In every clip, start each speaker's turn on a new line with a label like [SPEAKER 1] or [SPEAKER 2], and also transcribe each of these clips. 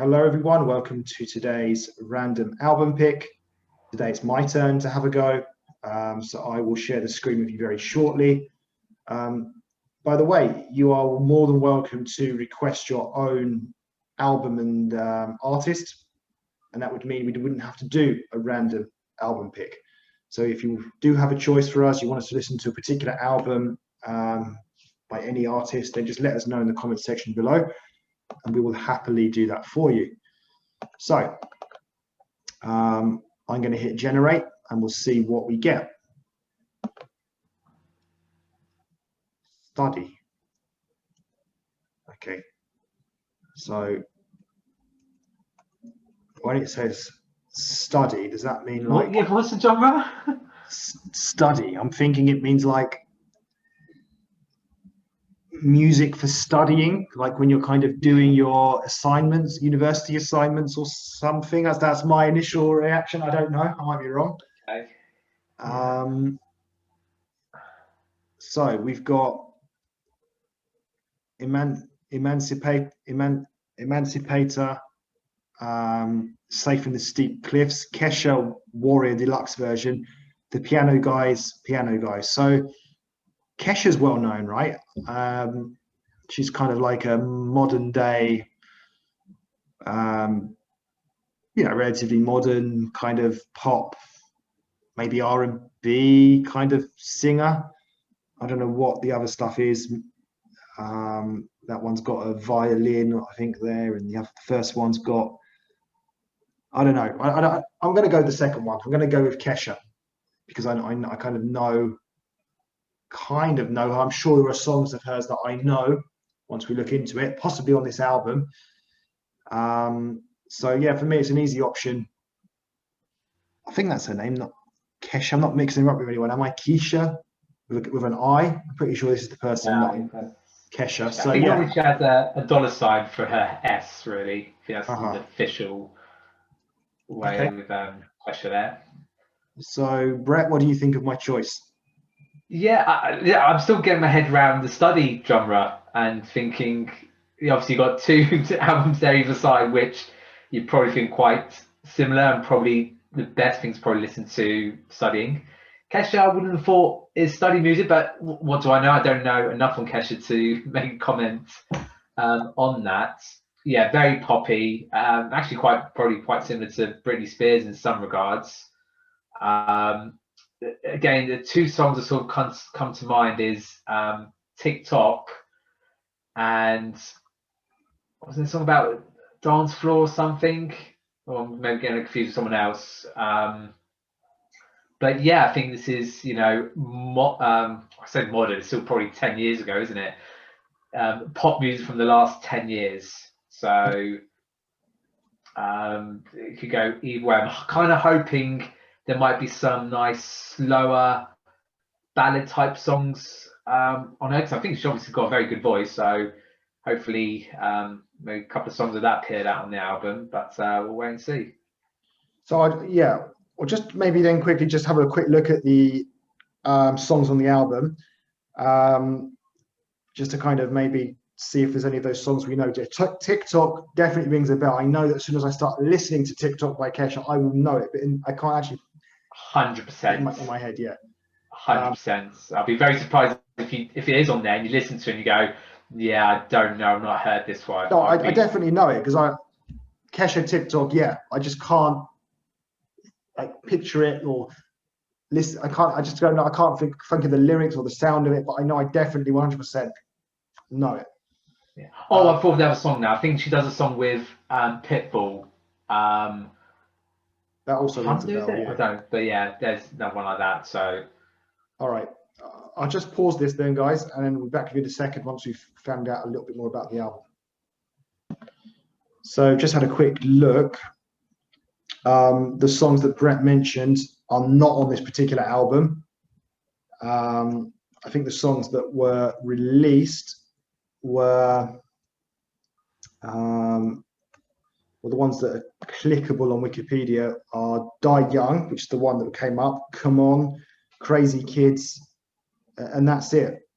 [SPEAKER 1] Hello everyone, welcome to today's random album pick. Today it's my turn to have a go, so I will share the screen with you very shortly. By the way, you are more than welcome to request your own album and artist, and that would mean we wouldn't have to do a random album pick. So if you do have a choice for us, you want us to listen to a particular album by any artist, then just let us know in the comment section below, and we will happily do that for you. So I'm going to hit generate and we'll see what we get. Study. Okay. So when it says study, does that mean like...
[SPEAKER 2] What's the genre?
[SPEAKER 1] Study. I'm thinking it means like music for studying, like when you're kind of doing your assignments, university assignments or something. That's my initial reaction. I don't know, I might be wrong.
[SPEAKER 2] Okay.
[SPEAKER 1] So we've got Emancipator, Safe in the Steep Cliffs, Kesha Warrior Deluxe version, the Piano Guys. So Kesha's well known, right? She's kind of like a modern day, relatively modern kind of pop, maybe R&B kind of singer. I don't know what the other stuff is. That one's got a violin, I think, there, and the first one's got, I don't know. I'm going to go with the second one. I'm going to go with Kesha because I kind of know. I'm sure there are songs of hers that I know once we look into it, possibly on this album. So yeah, for me, it's an easy option. I think that's her name, not Kesha. I'm not mixing her up with anyone, am I? Kesha with an I. I'm pretty sure this is the person, not Kesha. So
[SPEAKER 2] I think she has a $sign for her S, really. I think that's the official way of Kesha there. So
[SPEAKER 1] Brett, what do you think of my choice?
[SPEAKER 2] Yeah, I'm still getting my head around the study genre and thinking, obviously you've got two albums there either side, which you probably think quite similar, and probably the best thing to probably listen to studying. Kesha, I wouldn't have thought is study music, but what do I know? I don't know enough on Kesha to make a comment on that. Yeah, very poppy. Actually, probably quite similar to Britney Spears in some regards. Again, the two songs that sort of come to mind is TikTok and what was there a song about dance floor or something, or maybe getting confused with someone else. But yeah, I think this is, I said modern, it's still probably 10 years ago, isn't it? Pop music from the last 10 years. So it could go either way. I'm kind of hoping there might be some nice, slower ballad type songs on her, because I think she's obviously got a very good voice. So hopefully, maybe a couple of songs of that appeared out on the album, but we'll wait and see.
[SPEAKER 1] So, or just maybe then quickly just have a quick look at the songs on the album, just to kind of maybe see if there's any of those songs we know. TikTok definitely rings a bell. I know that as soon as I start listening to TikTok by Kesha, I will know it, but I can't actually
[SPEAKER 2] 100%
[SPEAKER 1] in my head yet.
[SPEAKER 2] 100%. I'll be very surprised if it is on there and you listen to it and you go, yeah, I don't know, I've not heard this one.
[SPEAKER 1] No, I definitely know it because Kesha TikTok, I just can't like picture it or listen. I can't think of the lyrics or the sound of it, but I know I definitely 100% know it.
[SPEAKER 2] Yeah. Oh, I thought of the other song now. I think she does a song with Pitbull.
[SPEAKER 1] That also rings a bell.
[SPEAKER 2] I don't, but yeah, there's another one like that. So,
[SPEAKER 1] all right, I'll just pause this then, guys, and then we'll be back with you in a second once we've found out a little bit more about the album. So, just had a quick look. The songs that Brett mentioned are not on this particular album. I think the songs that were released were the ones that are clickable on Wikipedia are Die Young, which is the one that came up, Come On, Crazy Kids, and that's it.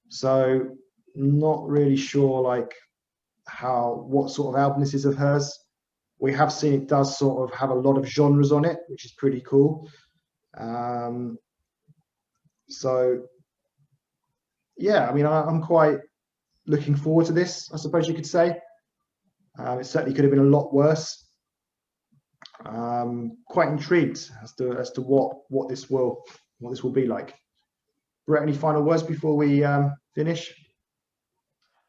[SPEAKER 1] So not really sure like what sort of album this is of hers. We have seen it does sort of have a lot of genres on it, which is pretty cool. So yeah, I mean, I'm quite looking forward to this, I suppose you could say. It certainly could have been a lot worse. Quite intrigued as to what this will be like. Brett, any final words before we finish?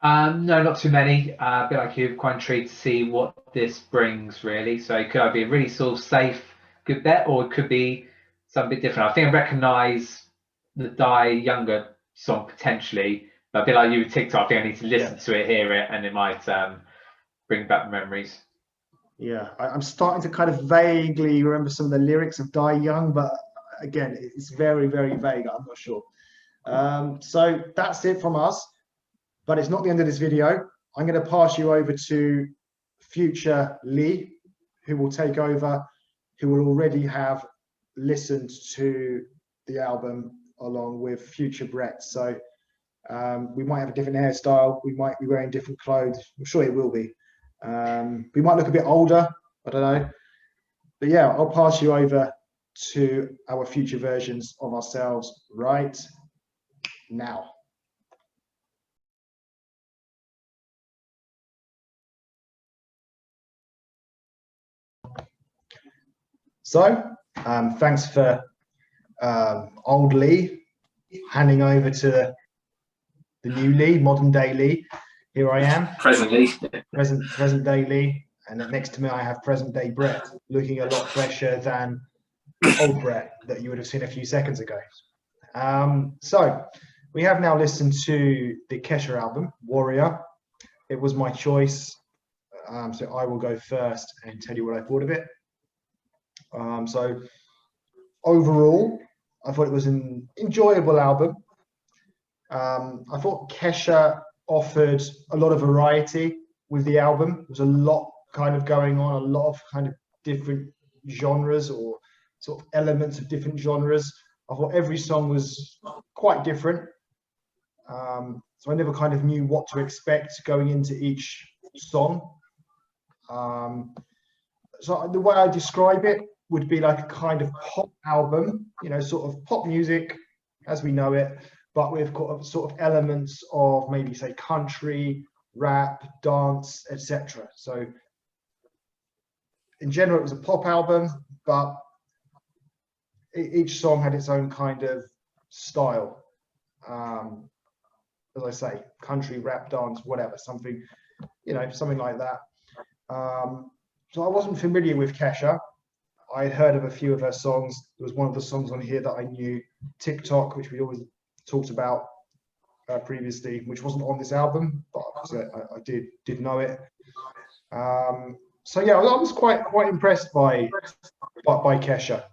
[SPEAKER 2] No, not too many. A bit like you, quite intrigued to see what this brings, really. So it could either be a really sort of safe, good bet, or it could be something different. I think I recognise the Die Younger song potentially, but a bit like you with TikTok, I think I need to listen to it, hear it, and it might bring back memories.
[SPEAKER 1] Yeah, I'm starting to kind of vaguely remember some of the lyrics of Die Young, but again, it's very, very vague. I'm not sure. So that's it from us. But it's not the end of this video. I'm going to pass you over to future Lee, who will take over, who will already have listened to the album along with future Brett. So we might have a different hairstyle. We might be wearing different clothes. I'm sure it will be. We might look a bit older. I don't know. But yeah, I'll pass you over to our future versions of ourselves right now. So, thanks for old Lee handing over to the new Lee, modern day Lee. Here I am,
[SPEAKER 3] present
[SPEAKER 1] day Lee, and next to me I have present day Brett, looking a lot fresher than old Brett that you would have seen a few seconds ago. So, we have now listened to the Kesha album, Warrior. It was my choice, so I will go first and tell you what I thought of it. So overall, I thought it was an enjoyable album. I thought Kesha offered a lot of variety with the album. There was a lot kind of going on, a lot of kind of different genres or sort of elements of different genres. I thought every song was quite different. So I never kind of knew what to expect going into each song. So the way I describe it would be like a kind of pop album, you know, sort of pop music as we know it, but with sort of elements of maybe say country, rap, dance, etc. So in general, it was a pop album, but each song had its own kind of style. As I say, country, rap, dance, whatever, something, you know, something like that. So I wasn't familiar with Kesha. I had heard of a few of her songs. There was one of the songs on here that I knew, TikTok, which we always talked about previously, which wasn't on this album, but I did know it. So yeah, I was quite impressed by Kesha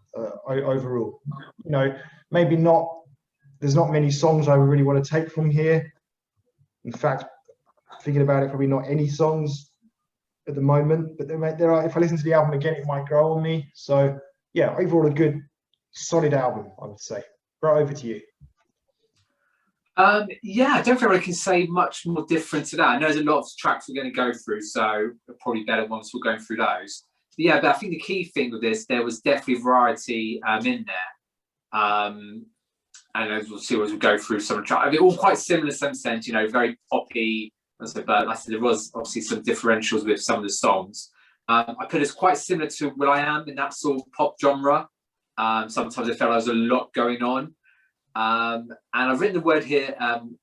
[SPEAKER 1] overall. You know, maybe not. There's not many songs I really want to take from here. In fact, thinking about it, probably not any songs at the moment, but there are. If I listen to the album again, it might grow on me. So yeah, overall a good, solid album, I would say. Right, over to you.
[SPEAKER 3] Yeah, I don't think I can say much more different to that. I know there's a lot of tracks we're going to go through, so probably better once we're going through those. But yeah, but I think the key thing with this, there was definitely variety in there. And as we'll see as we go through some of the tracks, I mean, all quite similar in some sense, you know, very poppy. But like I said, there was obviously some differentials with some of the songs. I put it quite similar to what I am in that sort of pop genre. Sometimes I felt there was a lot going on. And I've written the word here,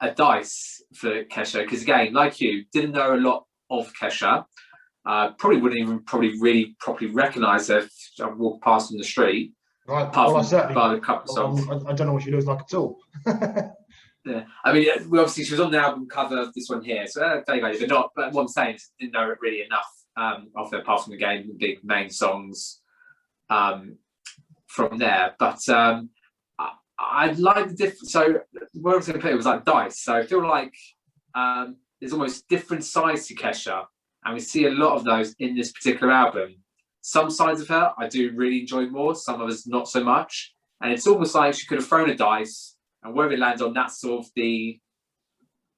[SPEAKER 3] a dice for Kesha, because again, like you, didn't know a lot of Kesha. Probably wouldn't even really properly recognise her if I walked past on the street.
[SPEAKER 1] Right.
[SPEAKER 3] Apart from by a couple of songs.
[SPEAKER 1] I don't know what she looks like at all.
[SPEAKER 3] Yeah, I mean, obviously she was on the album cover of this one here, so but not. But what I'm saying is, didn't know it really enough of her apart from the game, the big main songs from there. But I like the different. So what I was going to play was like dice. So I feel like there's almost different sides to Kesha, and we see a lot of those in this particular album. Some sides of her I do really enjoy more, some of us not so much. And it's almost like she could have thrown a dice, and wherever it lands on, that's sort of the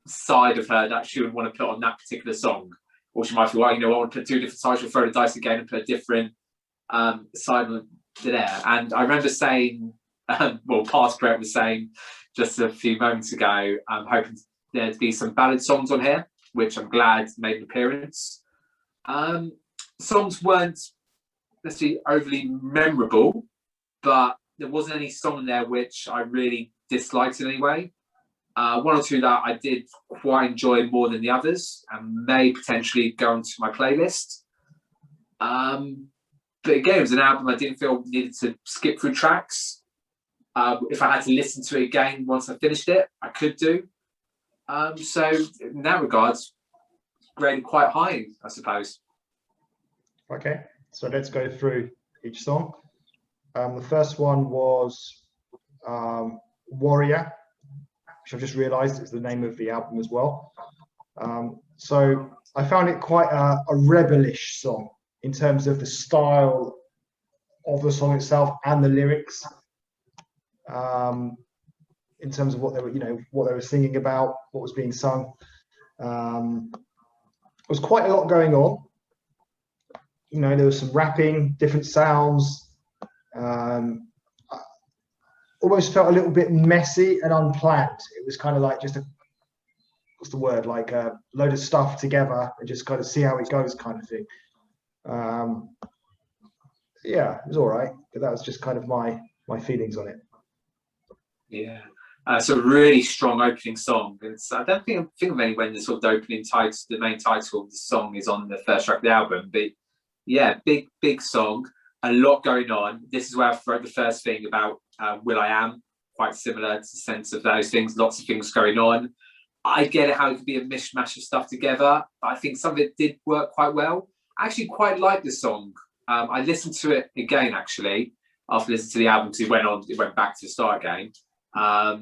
[SPEAKER 3] side of her that she would want to put on that particular song. or she might feel, well, you know, I want to put two different sides, she'll throw the dice again and put a different side on there. And I remember saying, well, past Brett was saying just a few moments ago, I'm hoping there to be some ballad songs on here, which I'm glad made an appearance. Songs weren't necessarily overly memorable, but there wasn't any song in there which I really disliked in any way. One or two that I did quite enjoy more than the others and may potentially go onto my playlist. But again, it was an album I didn't feel needed to skip through tracks. If I had to listen to it again once I finished it, I could do. So in that regard, graded quite high, I suppose.
[SPEAKER 1] Okay, so let's go through each song. The first one was Warrior, which I've just realised is the name of the album as well. So I found it quite a rebellish song in terms of the style of the song itself and the lyrics. In terms of what they were, what they were singing about, what was being sung. There was quite a lot going on. There was some rapping, different sounds. Almost felt a little bit messy and unplanned. It was kind of like just what's the word? Like a load of stuff together and just kind of see how it goes kind of thing. Yeah, it was all right, but that was just kind of my feelings on it.
[SPEAKER 3] Yeah. It's a really strong opening song. I don't think of any when the sort of opening title, the main title of the song is on the first track of the album. But yeah, big song, a lot going on. This is where I wrote the first thing about Will I Am, quite similar to the sense of those things, lots of things going on. I get it how it could be a mishmash of stuff together, but I think some of it did work quite well. I actually quite like the song. I listened to it again, actually, after listening to the album, because it went back to the start again. Yeah,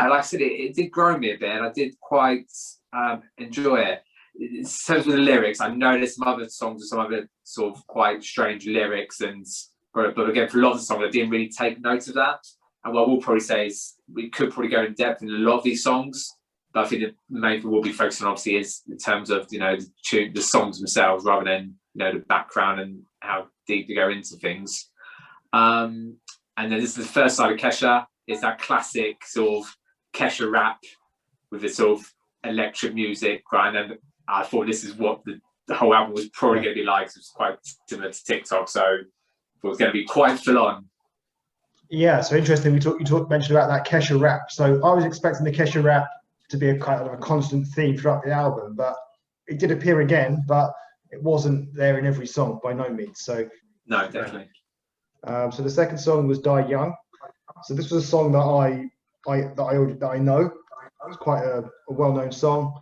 [SPEAKER 3] like I said, it did grow me a bit, and I did quite enjoy it. In terms of the lyrics, I know there's some other songs with some other sort of quite strange lyrics, but again, for a lot of the songs, I didn't really take note of that. And what we'll probably say is we could probably go in depth in a lot of these songs, but I think the main thing we'll be focusing on, obviously, is in terms of the songs themselves, rather than the background and how deep they go into things. And then this is the first side of Kesha. It's that classic sort of Kesha rap with this sort of electric music, right? And then I thought this is what the whole album was probably going to be like. It was quite similar to TikTok, so it was going to be quite full on.
[SPEAKER 1] Yeah, so interesting. You mentioned about that Kesha rap. So I was expecting the Kesha rap to be a kind of a constant theme throughout the album, but it did appear again, but it wasn't there in every song by no means. So
[SPEAKER 3] no, definitely.
[SPEAKER 1] So the second song was "Die Young." So this was a song that I know. It was quite a well-known song.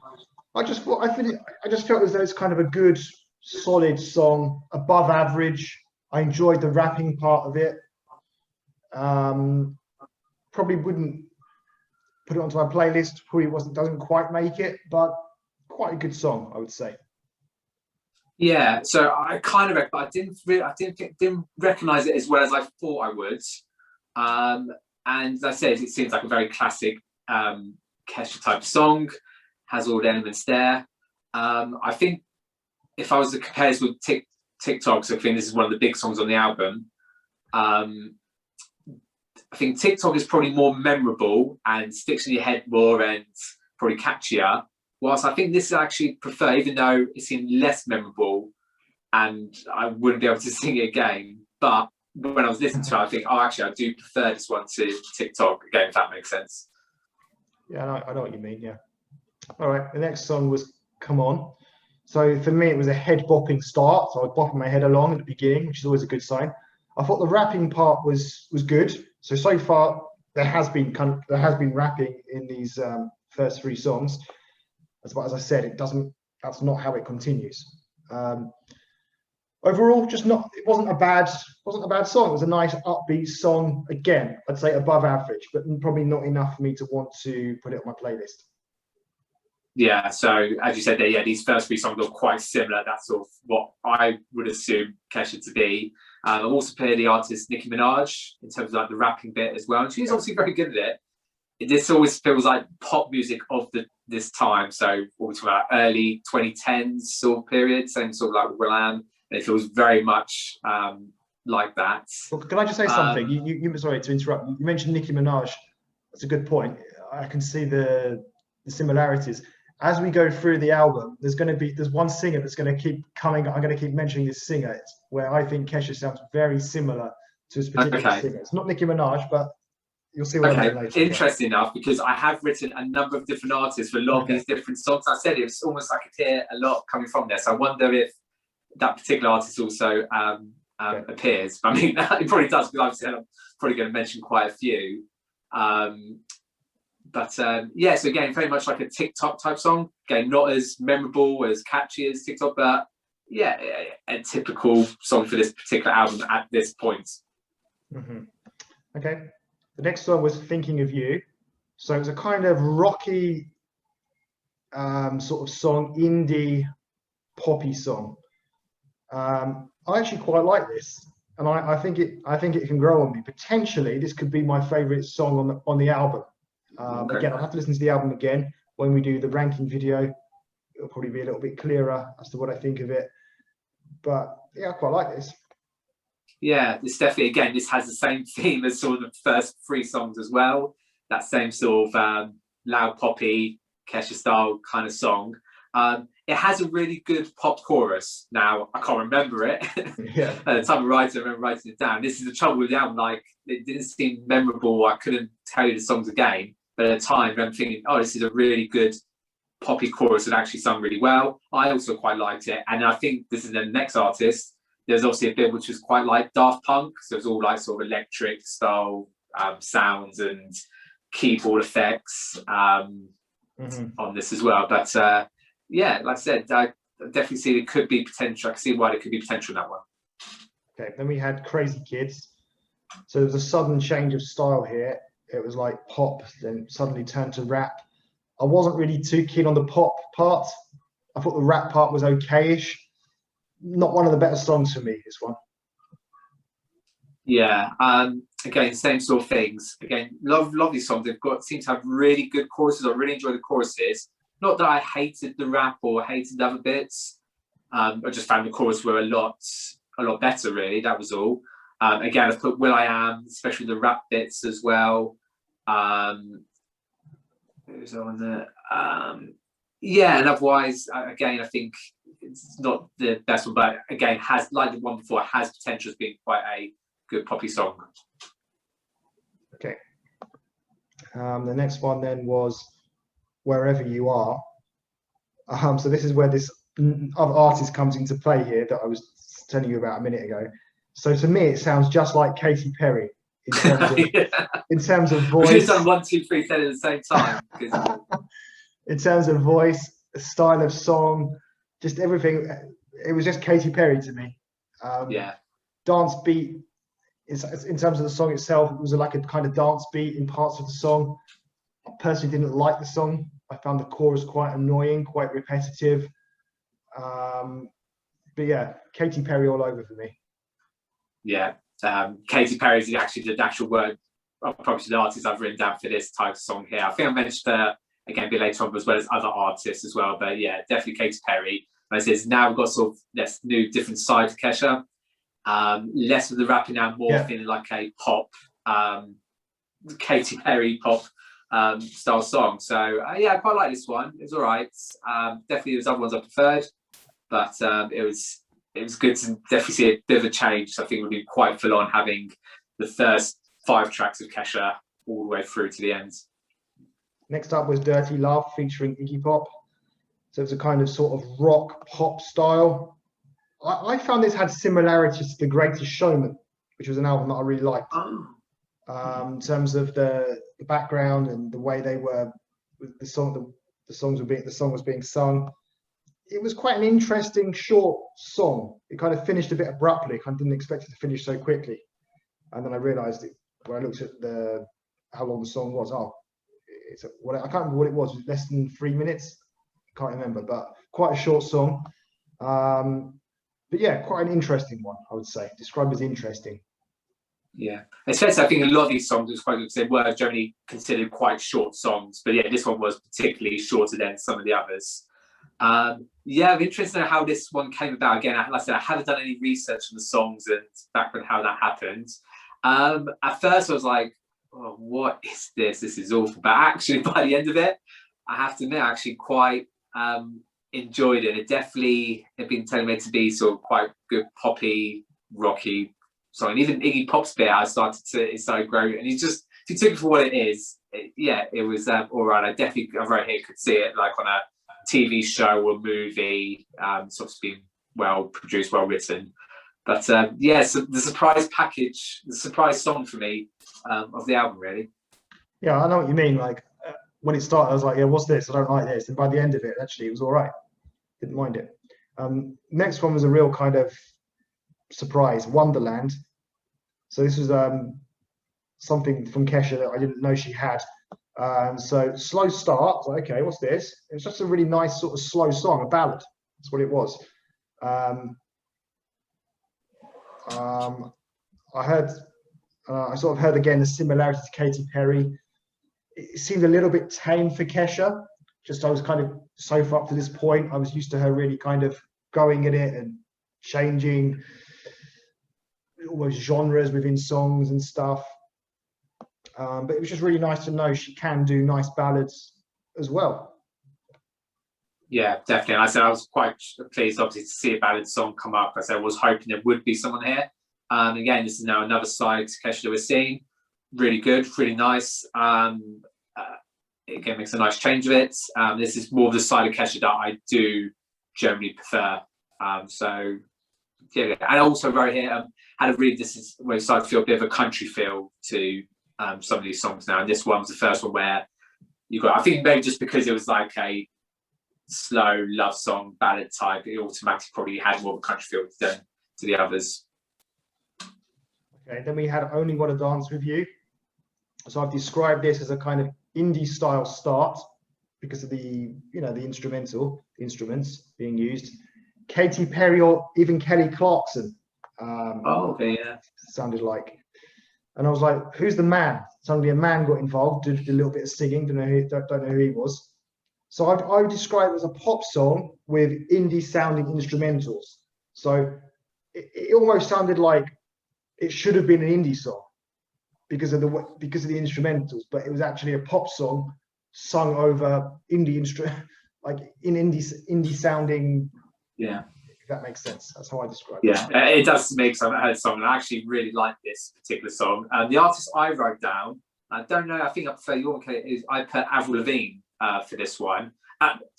[SPEAKER 1] I just felt as though it's kind of a good, solid song, above average. I enjoyed the rapping part of it. Probably wouldn't put it onto my playlist. Probably doesn't quite make it, but quite a good song, I would say.
[SPEAKER 3] Yeah, so I didn't recognize it as well as I thought I would. And as I said, it seems like a very classic Kesha type of song, has all the elements there. I think if I was to compare this with TikTok, so I think this is one of the big songs on the album. I think TikTok is probably more memorable and sticks in your head more and probably catchier. Whilst I think this is actually prefer, even though it seemed less memorable and I wouldn't be able to sing it again. But when I was listening to it, I think, I do prefer this one to TikTok again, if that makes sense.
[SPEAKER 1] Yeah, I know what you mean, yeah. All right, the next song was Come On. So for me, it was a head bopping start. So I was bopping my head along at the beginning, which is always a good sign. I thought the rapping part was good. So far, there has been rapping in these first three songs. But as I said, that's not how it continues. Overall, it wasn't a bad song. It was a nice upbeat song. Again, I'd say above average, but probably not enough for me to want to put it on my playlist.
[SPEAKER 3] Yeah, so as you said, these first three songs are quite similar. That's sort of what I would assume Kesha to be. I've also played the artist Nicki Minaj in terms of like the rapping bit as well, and she's obviously very good at it. this always feels like pop music of this time. So we're talking about early 2010s sort of period, same sort of like Wonderland. It feels very much like that.
[SPEAKER 1] Well, can I just say something? You sorry to interrupt. You mentioned Nicki Minaj. That's a good point. I can see the similarities. As we go through the album, there's one singer that's going to keep coming. I'm going to keep mentioning this singer, where I think Kesha sounds very similar to this particular singer. It's not Nicki Minaj, but you'll see what I mean later.
[SPEAKER 3] Interesting enough, because I have written a number of different artists for a lot of these different songs. I said it's almost like I could hear a lot coming from there. So I wonder if that particular artist also appears. I mean, it probably does, because I've said I'm probably going to mention quite a few. Yeah, so again, very much like a TikTok type song. Again, not as memorable, as catchy as TikTok, but yeah, a typical song for this particular album at this point.
[SPEAKER 1] Okay. The next song was Thinking of You. So it was a kind of rocky sort of song, indie poppy song. I actually quite like this, and I think it can grow on me. Potentially, this could be my favorite song on the album. Again, I'll have to listen to the album again when we do the ranking video. It'll probably be a little bit clearer as to what I think of it. But yeah, I quite like this.
[SPEAKER 3] Yeah, it's definitely, again, this has the same theme as sort of the first three songs as well. That same sort of loud poppy, Kesha style kind of song. It has a really good pop chorus. Now, I can't remember it.
[SPEAKER 1] Yeah.
[SPEAKER 3] At the time of writing, I remember writing it down. This is the trouble with the album. Like, it didn't seem memorable. I couldn't tell you the songs again. But at the time, I'm thinking, oh, this is a really good poppy chorus that actually sung really well. I also quite liked it. And I think this is the next artist. There's obviously a bit which was quite like Daft Punk. So it's all like sort of electric style sounds and keyboard effects on this as well. But yeah, like I said, I definitely see there could be potential. I can see why there could be potential in that one.
[SPEAKER 1] Okay, then we had Crazy Kids. So there was a sudden change of style here. It was like pop, then suddenly turned to rap. I wasn't really too keen on the pop part. I thought the rap part was okay-ish. Not one of the better songs for me, this one.
[SPEAKER 3] Yeah, again, same sort of things. Again, lovely songs. They've seem to have really good choruses. I really enjoy the choruses. Not that I hated the rap or hated the other bits. I just found the chorus were a lot better, really. That was all. Again, I've put Will I Am, especially the rap bits as well. Who's on there? Yeah, and otherwise, again, I think it's not the best one, but again, has, like the one before, has potential as being quite a good poppy song.
[SPEAKER 1] Okay. The next one then was Wherever You Are. So this is where this other artist comes into play here that I was telling you about a minute ago. So to me, it sounds just like Katy Perry in terms of, in terms of voice.
[SPEAKER 3] We've done 1, 2, 3, 10 at the same time.
[SPEAKER 1] In terms of voice, style of song, just everything. It was just Katy Perry to me.
[SPEAKER 3] Yeah.
[SPEAKER 1] Dance beat. In terms of the song itself, it was like a kind of dance beat in parts of the song. I personally didn't like the song. I found the chorus quite annoying, quite repetitive. But yeah, Katy Perry all over for me.
[SPEAKER 3] Yeah, Katy Perry is actually the actual word of probably the artist I've written down for this type of song here. I think I mentioned again a bit later on, as well as other artists as well. But yeah, definitely Katy Perry. And I says now we've got sort of this new different side to Kesha. Less of the rapping now, more feeling like a pop, Katy Perry pop style song. So yeah, I quite like this one. It was all right. Definitely there's other ones I preferred, but it was good to definitely see a bit of a change. So I think it would be quite full on having the first 5 tracks of Kesha all the way through to the end.
[SPEAKER 1] Next up was Dirty Love featuring Iggy Pop. So it's a kind of sort of rock pop style. I found this had similarities to The Greatest Showman, which was an album that I really liked. In terms of the background and the way they were, the song was being sung. It was quite an interesting short song. It kind of finished a bit abruptly. I kind of didn't expect it to finish so quickly, and then I realised when I looked at how long the song was. I can't remember what it was. It was less than 3 minutes. I can't remember, but quite a short song. But yeah, quite an interesting one, I would say. Described as interesting.
[SPEAKER 3] Yeah, especially I think a lot of these songs was quite good because they were generally considered quite short songs, but yeah, this one was particularly shorter than some of the others. Yeah, I'm interested in how this one came about. Again, like I said, I haven't done any research on the songs and background how that happened. At first, I was like, "Oh, what is this? This is awful." But actually, by the end of it, I have to admit, I actually quite enjoyed it. It definitely had been tailor-made to be sort of quite good poppy, rocky song. And even Iggy Pop's bit, it started growing. And if you took it for what it is, it was all right. I right here could see it like on a TV show or movie, sort of being well produced, well written. But so the surprise package, the surprise song for me of the album, really.
[SPEAKER 1] Yeah, I know what you mean. Like when it started, I was like, yeah, what's this? I don't like this. And by the end of it, actually, it was all right. Didn't mind it. Next one was a real kind of surprise, Wonderland. So this was something from Kesha that I didn't know she had. So slow start, like, okay, what's this? It's just a really nice sort of slow song, a ballad. That's what it was. I sort of heard again the similarity to Katy Perry. It seemed a little bit tame for Kesha. Just I was kind of so far up to this point, I was used to her really kind of going at it and changing almost genres within songs and stuff. But it was just really nice to know she can do nice ballads as well.
[SPEAKER 3] Yeah, definitely. And I said I was quite pleased, obviously, to see a ballad song come up. I said I was hoping there would be someone here. Again, this is now another side to Kesha that we're seeing. Really good, really nice. It again makes a nice change of it. This is more of the side of Kesha that I do generally prefer. So yeah, and I also wrote here had a read. This is where it started to feel a bit of a country feel to some of these songs now. And this one was the first one where you got. I think maybe just because it was like a slow love song ballad type, it automatically probably had more of a country feel than to the others.
[SPEAKER 1] Okay, then we had Only Want to Dance With You. So I've described this as a kind of indie style start because of the instruments being used. Katy Perry or even Kelly Clarkson.
[SPEAKER 3] Okay, yeah.
[SPEAKER 1] Sounded like. And I was like, who's the man? Suddenly a man got involved, did a little bit of singing, don't know who he was. So I would describe it as a pop song with indie sounding instrumentals. So it almost sounded like it should have been an indie song because of the instrumentals, but it was actually a pop song sung over like in indie sounding.
[SPEAKER 3] Yeah.
[SPEAKER 1] If that makes sense. That's how I describe it.
[SPEAKER 3] Yeah, it does to me because I heard song and I actually really like this particular song. The artist I wrote down, I don't know, I think I prefer your case, is I put Avril Lavigne for this one.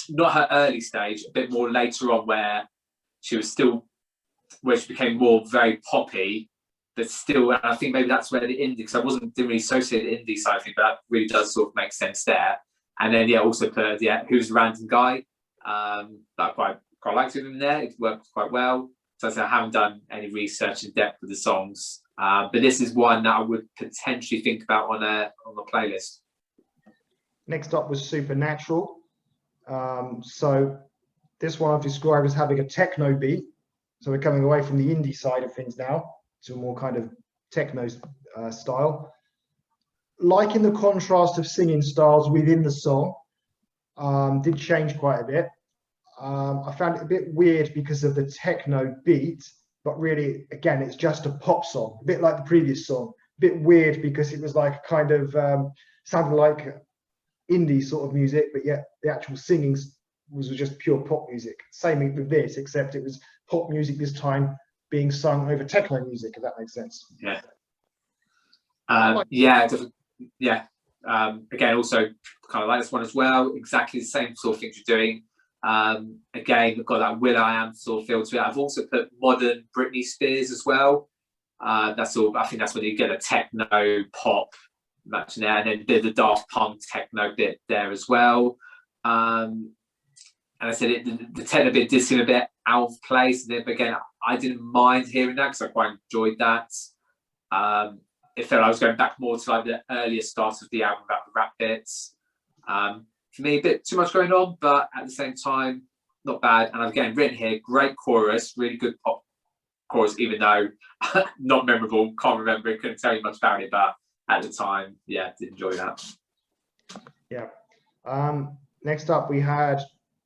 [SPEAKER 3] Not her early stage, a bit more later on where she became more very poppy, but still, and I think maybe that's where the indie, because I didn't really associate the indie side of thing, but that really does sort of make sense there. And then, also put, Who's the Random Guy, that I quite liked it in there. It worked quite well. So I haven't done any research in depth with the songs, but this is one that I would potentially think about on the playlist.
[SPEAKER 1] Next up was Supernatural. So this one I've described as having a techno beat. So we're coming away from the indie side of things now to a more kind of techno style. Liking the contrast of singing styles within the song, did change quite a bit. I found it a bit weird because of the techno beat, but really, again, it's just a pop song, a bit like the previous song. A bit weird because it was like kind of sounded like indie sort of music, but yet the actual singing was just pure pop music. Same with this, except it was pop music this time being sung over techno music, if that makes sense.
[SPEAKER 3] Yeah. Again, also kind of like this one as well. Exactly the same sort of things you're doing. Again, we've got that will.i.am sort of feel to it. I've also put modern Britney Spears as well. That's all. I think that's when you get a techno pop match in there, and then a bit of the Daft Punk techno bit there as well. And I said the techno bit did seem a bit out of place, but again, I didn't mind hearing that because I quite enjoyed that. It felt I was going back more to like the earlier start of the album about the rap bits. For me, a bit too much going on, but at the same time, not bad. And again, written here, great chorus, really good pop chorus, even though not memorable, can't remember it, couldn't tell you much about it, but at the time, yeah, did enjoy that.
[SPEAKER 1] Yeah. Next up, we had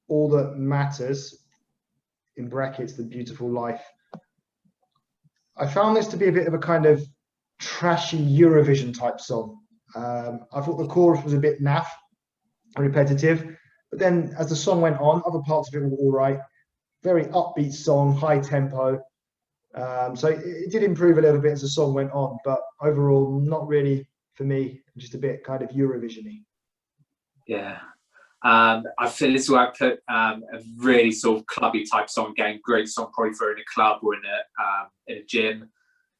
[SPEAKER 1] All That Matters, in brackets, The Beautiful Life. I found this to be a bit of a kind of trashy Eurovision type song. I thought the chorus was a bit naff and repetitive, but then as the song went on, other parts of it were all right. Very upbeat song, high tempo. So it did improve a little bit as the song went on, but overall, not really for me, just a bit kind of Eurovision-y.
[SPEAKER 3] Yeah. I feel this is where I put a really sort of clubby type song. Again, great song probably for in a club or in a gym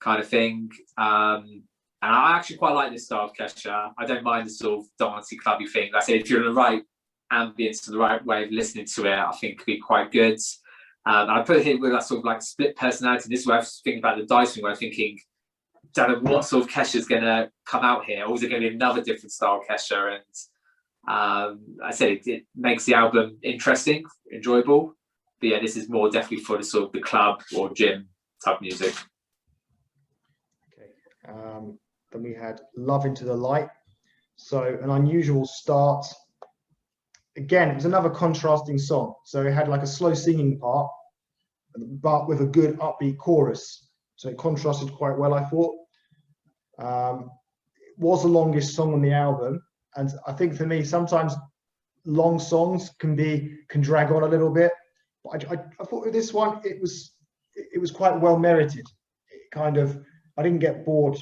[SPEAKER 3] kind of thing. And I actually quite like this style of Kesha. I don't mind the sort of dancey clubby thing. Like I said, if you're in the right ambience and the right way of listening to it, I think it could be quite good. And I put it here with that sort of like split personality. This is where I was thinking about the dice thing, where I'm thinking, don't know what sort of Kesha's going to come out here, or is it going to be another different style Kesha? And I said it makes the album interesting, enjoyable. But yeah, this is more definitely for the sort of the club or gym type music.
[SPEAKER 1] Okay. Then we had Love Into the Light. So an unusual start. Again, it was another contrasting song. So it had like a slow singing part, but with a good upbeat chorus. So it contrasted quite well, I thought. It was the longest song on the album. And I think for me, sometimes long songs can drag on a little bit. But I thought with this one, it was quite well merited. It kind of, I didn't get bored,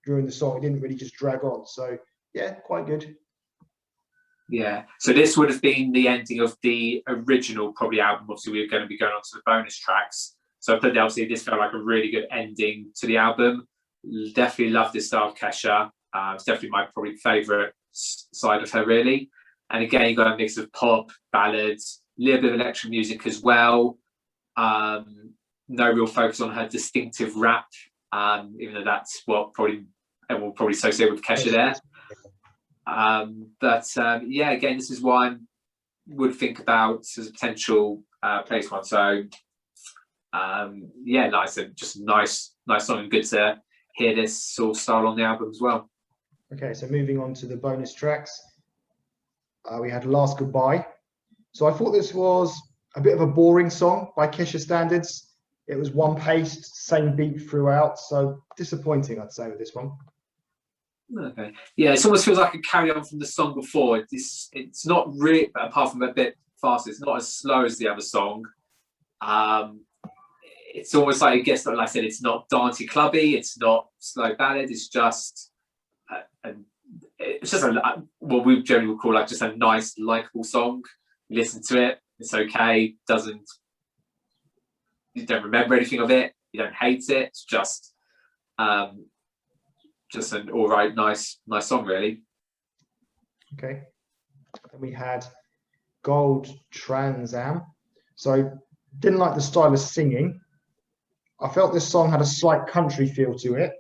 [SPEAKER 1] during the song. It didn't really just drag on. So yeah, quite good.
[SPEAKER 3] Yeah. So this would have been the ending of the original probably album. Obviously, we were going to be going on to the bonus tracks. So I put that, obviously this felt like a really good ending to the album. Definitely love this style of Kesha. It's definitely my probably favourite side of her, really. And again, you got a mix of pop, ballads, a little bit of electric music as well. No real focus on her distinctive rap, even though that's what probably everyone will probably associate with Kesha there. Yeah, again, this is one I would think about as a potential place one. So yeah, like I said, just a nice song, and good to hear this sort of style on the album as well.
[SPEAKER 1] Okay, so moving on to the bonus tracks, we had Last Goodbye. So I thought this was a bit of a boring song by Kesha standards. It was one-paced, same beat throughout, so disappointing, I'd say, with this one.
[SPEAKER 3] Okay, yeah, it almost feels like a carry on from the song before. It's not really, apart from a bit faster, it's not as slow as the other song. It's almost like, I guess, like I said, it's not dancey clubby, it's not slow ballad, it's just what we generally would call like just a nice, likable song. You listen to it, it's okay. You don't remember anything of it. You don't hate it. It's just an all right, nice song, really.
[SPEAKER 1] Okay. Then we had Gold Trans Am. So didn't like the style of singing. I felt this song had a slight country feel to it.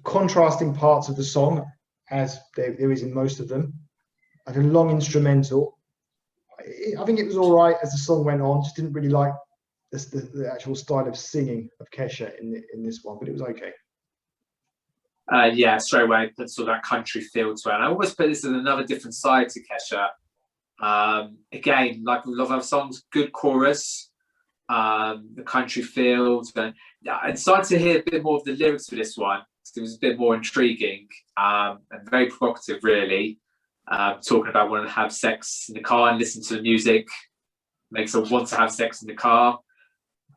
[SPEAKER 1] Contrasting parts of the song, as there is in most of them. Like a long instrumental. I think it was all right as the song went on. Just didn't really like the actual style of singing of Kesha in this one, but it was okay.
[SPEAKER 3] Yeah, straight away, put sort of that country feel to it. And I always put this as another different side to Kesha. Again, like a lot of other songs, good chorus, the country feel. And I started to hear a bit more of the lyrics for this one. It was a bit more intriguing and very provocative, really. Talking about wanting to have sex in the car and listen to the music makes her want to have sex in the car.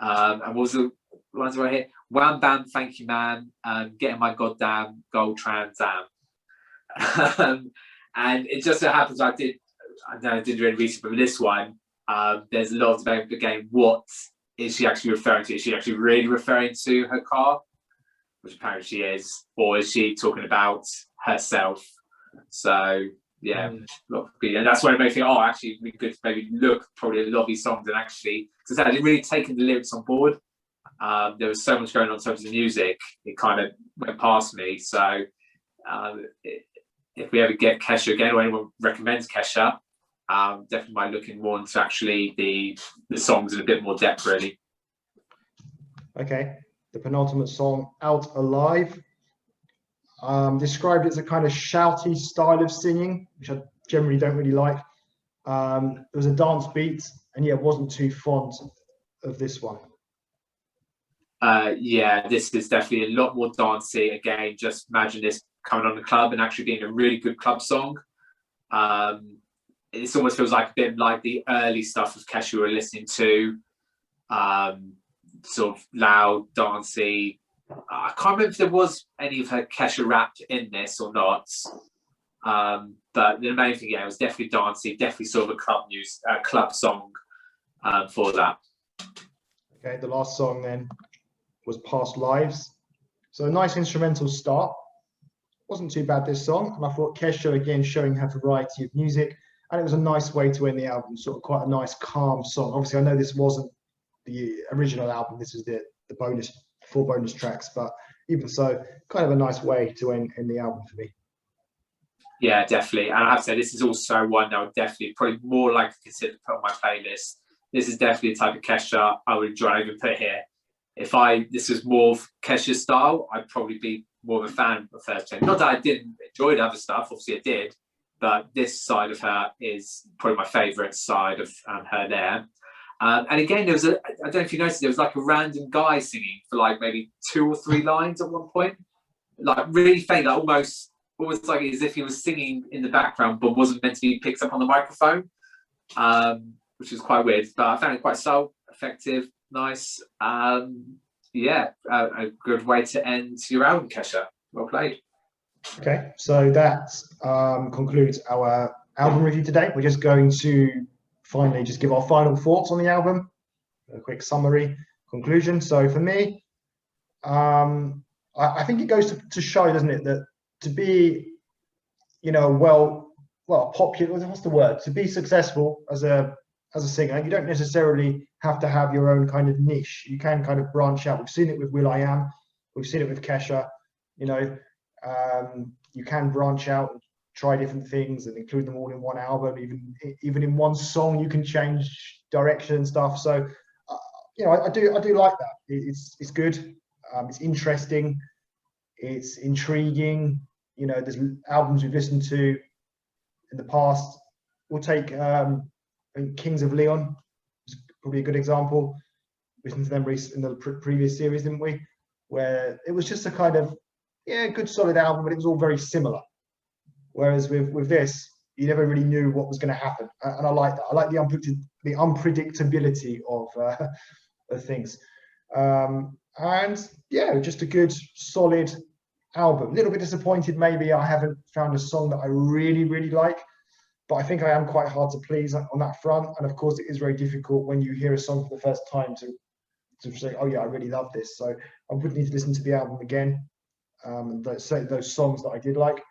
[SPEAKER 3] And what was the ones right here? Wham bam, thank you, man. Getting my goddamn gold Trans Am. And it just so happens I did really research, but with this one, there's a lot of debate again. What is she actually referring to? Is she actually really referring to her car, which apparently she is, or is she talking about herself? So yeah, and that's where it made me think, actually it'd be good to maybe look probably at a lot of these songs and actually, because I didn't really taken the lyrics on board. There was so much going on in terms of the music, it kind of went past me. So if we ever get Kesha again, or anyone recommends Kesha, definitely might looking more into actually the songs in a bit more depth, really.
[SPEAKER 1] Okay, the penultimate song, Out Alive, described as a kind of shouty style of singing, which I generally don't really like. There was a dance beat, and yeah, wasn't too fond of this one.
[SPEAKER 3] Yeah, this is definitely a lot more dancey. Again, just imagine this coming on the club and actually being a really good club song. It almost feels like a bit like the early stuff of Kesha we were listening to. Sort of loud, dancey. I can't remember if there was any of her Kesha rap in this or not. But the main thing, yeah, it was definitely dancey, definitely sort of a club song for that.
[SPEAKER 1] Okay, the last song then was Past Lives. So a nice instrumental start. Wasn't too bad, this song. And I thought Kesha, again, showing her variety of music. And it was a nice way to end the album, sort of quite a nice, calm song. Obviously, I know this wasn't the original album. This is the bonus, 4 bonus tracks. But even so, kind of a nice way to end the album for me.
[SPEAKER 3] Yeah, definitely. And I have to say, this is also one that I would definitely probably more like to consider to put on my playlist. This is definitely the type of Kesha I would enjoy and even put here. If this was more of Kesha's style, I'd probably be more of a fan of her. Not that I didn't enjoy the other stuff, obviously I did, but this side of her is probably my favourite side of her there. And again, there was I don't know if you noticed, there was like a random guy singing for like maybe 2 or 3 lines at one point, like really faint, like almost like as if he was singing in the background but wasn't meant to be picked up on the microphone, which was quite weird. But I found it quite so effective, nice. Yeah, a good way to end your album, Kesha. Well played.
[SPEAKER 1] Okay, so that concludes our album review today. We're just going to finally just give our final thoughts on the album, a quick summary, conclusion. So for me, I think it goes to show, doesn't it, that to be, you know, well popular, what's the word? To be successful as a singer, you don't necessarily have to have your own kind of niche. You can kind of branch out. We've seen it with will.i.am. We've seen it with Kesha. You know, you can branch out and try different things and include them all in one album. Even in one song, you can change direction and stuff. So, you know, I do like that. It's good. It's interesting. It's intriguing. You know, there's albums we've listened to in the past. We'll take I think Kings of Leon is probably a good example. We listened to them in the previous series, didn't we? Where it was just a kind of, yeah, good solid album, but it was all very similar. Whereas with this, you never really knew what was going to happen, and I like that. I like the unpredictability of things. And yeah, just a good solid album. A little bit disappointed maybe I haven't found a song that I really like, but I think I am quite hard to please on that front. And of course, it is very difficult when you hear a song for the first time to say, oh yeah, I really love this. So I would need to listen to the album again, and those songs that I did like,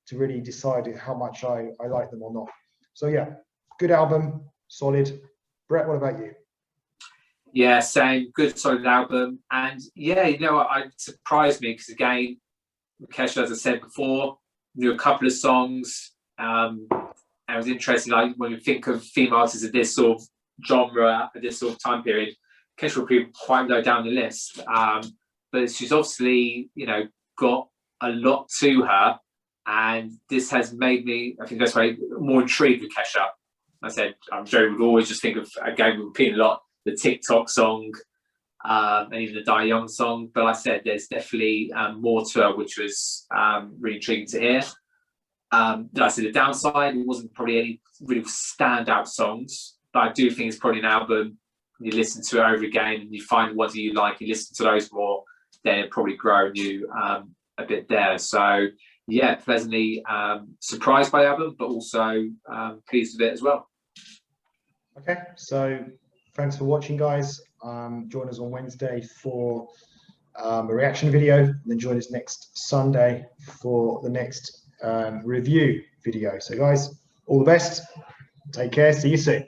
[SPEAKER 1] to really decide how much I like them or not. So yeah, good album, solid. Brett, what about you?
[SPEAKER 3] Yeah, same. Good, solid album. And yeah, you know, it surprised me because, again, Kesha, as I said before, knew a couple of songs. And it was interesting, like when you think of female artists of this sort of genre, at this sort of time period, Kesha would be quite low down the list. But she's obviously, you know, got a lot to her. And this has made me, I think that's why, more intrigued with Kesha. I said, I'm sure would always just think of, again, we're repeating a lot, the TikTok song, and even the Die Young song. But like I said, there's definitely more to her, which was really intriguing to hear. Like I said, the downside, it wasn't probably any really standout songs, but I do think it's probably an album, you listen to it over again and you find what you like, you listen to those more, then it probably grow you a bit there. So yeah, pleasantly surprised by the album, but also pleased with it as well.
[SPEAKER 1] Okay, so thanks for watching, guys. Join us on Wednesday for a reaction video, and then join us next Sunday for the next review video. So guys, all the best. Take care. See you soon.